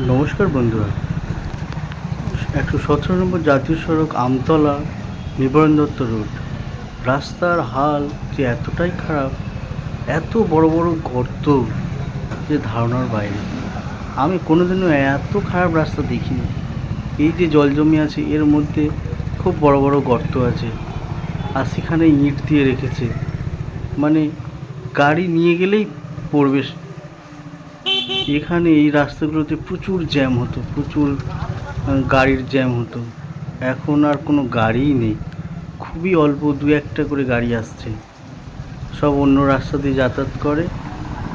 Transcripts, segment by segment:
নমস্কার বন্ধুরা। 117 নম্বর জাতীয় সড়ক আমতলা নিবারণ দত্ত রোড, রাস্তার হাল যে এতটাই খারাপ, এত বড় বড় গর্ত যে ধারণার বাইরে। আমি কোনোদিনও এত খারাপ রাস্তা দেখিনি। এই যে জল জমে আছে, এর মধ্যে খুব বড় বড় গর্ত আছে, আর সেখানে ইট দিয়ে রেখেছে, মানে গাড়ি নিয়ে গেলেই পড়বে। এখানে এই রাস্তাগুলোতে প্রচুর জ্যাম হতো, প্রচুর গাড়ির জ্যাম হতো। এখন আর কোনো গাড়িই নেই, খুবই অল্প দু একটা করে গাড়ি আসছে, সব অন্য রাস্তা দিয়ে যাতায়াত করে,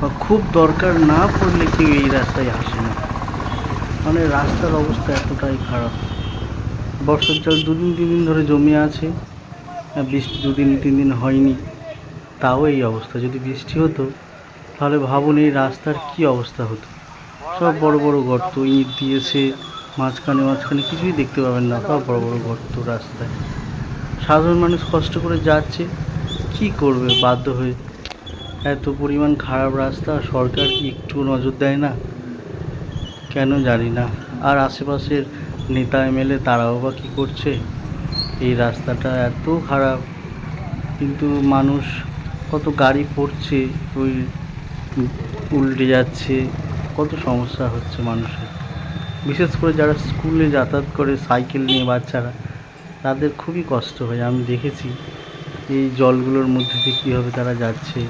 বা খুব দরকার না পড়লে কেউ এই রাস্তায় আসে না। মানে রাস্তার অবস্থা এতটাই খারাপ। বর্ষার জল 2 দিন 3 দিন ধরে জমে আছে, বৃষ্টি 2 দিন 3 দিন হয়নি, তাও এই অবস্থা। যদি বৃষ্টি হতো তাহলে ভাবুন এই রাস্তার কি অবস্থা হতো। সব বড় বড় গর্ত, ইট দিয়েছে, মাঝখানে মাঝখানে কিছুই দেখতে পাবেন না, সব বড় বড় গর্ত রাস্তায়। সাধারণ মানুষ কষ্ট করে যাচ্ছে, কি করবে বাধ্য হয়ে। এত পরিমাণ খারাপ রাস্তা, সরকার কি একটু নজর দেয় না কেন জানি না। আর আশেপাশের নেতা এমএলএ তারাও বা কী করছে। এই রাস্তাটা এত খারাপ, কিন্তু মানুষ, কত গাড়ি পড়ছে, ওই উল্টে যাচ্ছে, কত সমস্যা হচ্ছে মানুষের। বিশেষ করে যারা স্কুলে যাতায়াত করে সাইকেল নিয়ে বাচ্চারা, তাদের খুবই কষ্ট হয়। আমি দেখেছি এই জলগুলোর মধ্যে দিয়ে কীভাবে তারা যাচ্ছে।